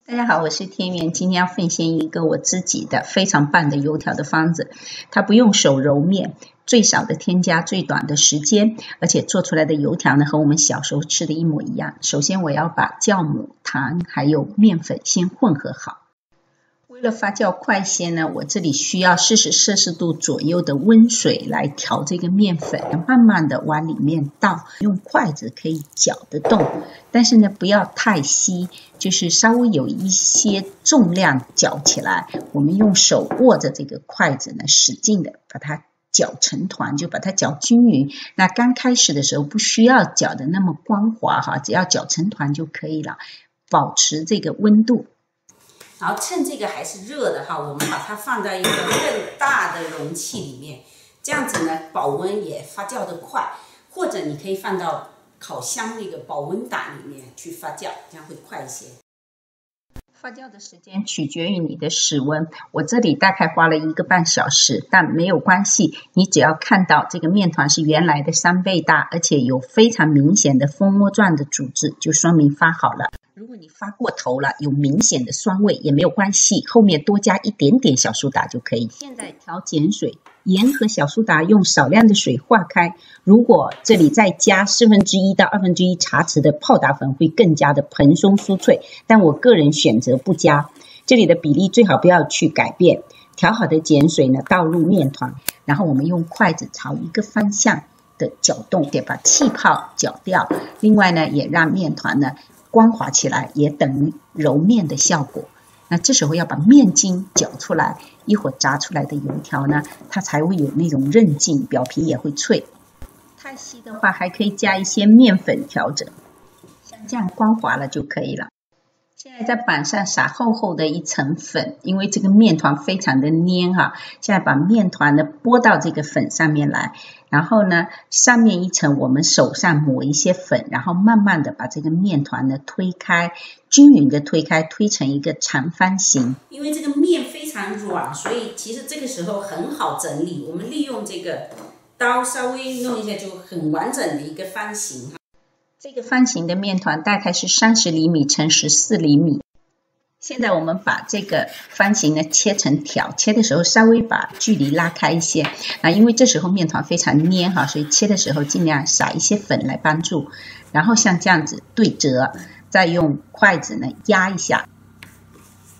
大家好，我是天元，今天要分享一个我自己的非常棒的油条的方子。它不用手揉面，最少的添加，最短的时间，而且做出来的油条呢和我们小时候吃的一模一样。首先我要把酵母、糖还有面粉先混合好。为了发酵快些呢，我这里需要40摄氏度左右的温水来调这个面粉，慢慢的往里面倒，用筷子可以搅得动，但是呢不要太稀，就是稍微有一些重量搅起来，我们用手握着这个筷子呢，使劲的把它搅成团，就把它搅均匀。那刚开始的时候不需要搅得那么光滑哈，只要搅成团就可以了，保持这个温度。然后趁这个还是热的哈，我们把它放到一个更大的容器里面，这样子呢保温也发酵的快，或者你可以放到烤箱那个保温胆里面去发酵，这样会快一些。发酵的时间取决于你的室温，我这里大概花了1个半小时，但没有关系，你只要看到这个面团是原来的3倍大，而且有非常明显的蜂窝状的组织，就说明发好了。如果你发过头了，有明显的酸味也没有关系，后面多加一点点小苏打就可以。现在调碱水，盐和小苏打用少量的水化开，如果这里再加1/4到1/2茶匙的泡打粉会更加的蓬松酥脆，但我个人选择不加。这里的比例最好不要去改变。调好的碱水呢倒入面团，然后我们用筷子朝一个方向的搅动，得把气泡搅掉。另外呢也让面团呢光滑起来，也等于揉面的效果。那这时候要把面筋搅出来，一会儿炸出来的油条呢，它才会有那种韧劲，表皮也会脆。太稀的话还可以加一些面粉调整，像这样光滑了就可以了。现在在板上撒厚厚的一层粉，因为这个面团非常的黏哈。现在把面团呢拨到这个粉上面来，然后呢上面一层我们手上抹一些粉，然后慢慢的把这个面团呢推开，均匀的推开，推成一个长方形。因为这个面非常软，所以其实这个时候很好整理，我们利用这个刀稍微弄一下就很完整的一个方形。这个方形的面团大概是30厘米乘14厘米。现在我们把这个方形呢切成条，切的时候稍微把距离拉开一些因为这时候面团非常黏哈，所以切的时候尽量撒一些粉来帮助。然后像这样子对折，再用筷子呢压一下，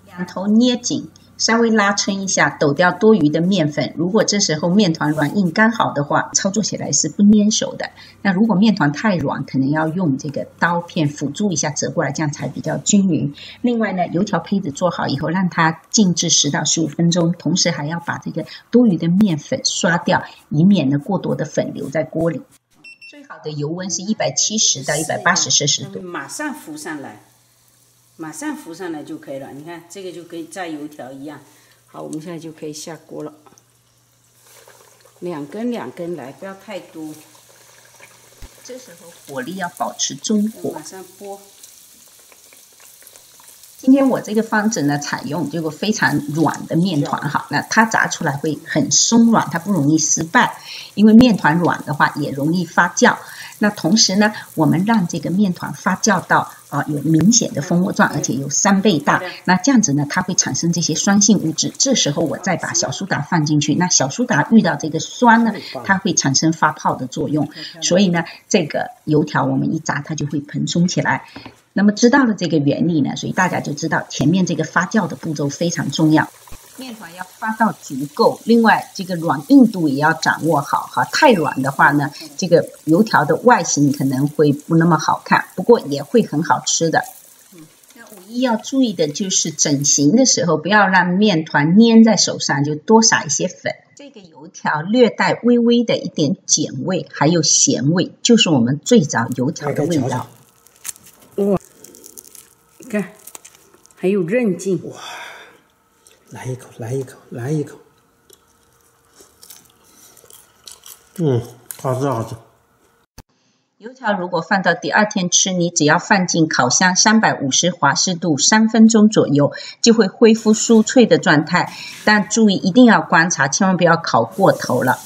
两头捏紧，稍微拉撑一下，抖掉多余的面粉。如果这时候面团软硬刚好的话，操作起来是不粘手的。那如果面团太软，可能要用这个刀片辅助一下折过来，这样才比较均匀。另外呢，油条胚子做好以后，让它静置10到15分钟，同时还要把这个多余的面粉刷掉，以免呢过多的粉留在锅里。最好的油温是170到180摄氏度。马上浮上来。马上浮上来就可以了，你看这个就跟炸油条一样。好，我们现在就可以下锅了，两根来，不要太多。这时候火力要保持中火。马上拨。今天我这个方子呢，采用这个非常软的面团哈，那它炸出来会很松软，它不容易失败，因为面团软的话也容易发酵。那同时呢，我们让这个面团发酵到有明显的蜂窝状，而且有3倍大。那这样子呢，它会产生这些酸性物质。这时候我再把小苏打放进去，那小苏打遇到这个酸呢，它会产生发泡的作用。所以呢，这个油条我们一炸它就会蓬松起来。那么知道了这个原理呢，所以大家就知道前面这个发酵的步骤非常重要。面团要发到足够，另外这个软硬度也要掌握好哈。太软的话呢，这个油条的外形可能会不那么好看，不过也会很好吃的。那唯一要注意的就是整形的时候，不要让面团粘在手上，就多撒一些粉。这个油条略带微微的一点碱味，还有咸味，就是我们最早油条的味道。哇，你看，还有韧劲。哇！来一口，来一口，来一口。好吃好吃。油条如果放到第2天吃，你只要放进烤箱350华氏度3分钟左右，就会恢复酥脆的状态。但注意一定要观察，千万不要烤过头了。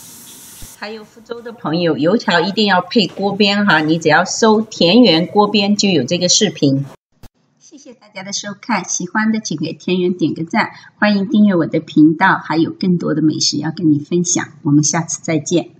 还有福州的朋友，油条一定要配锅边哈，你只要搜田园锅边就有这个视频。谢谢。谢大家的收看，喜欢的请给天元点个赞，欢迎订阅我的频道，还有更多的美食要跟你分享，我们下次再见。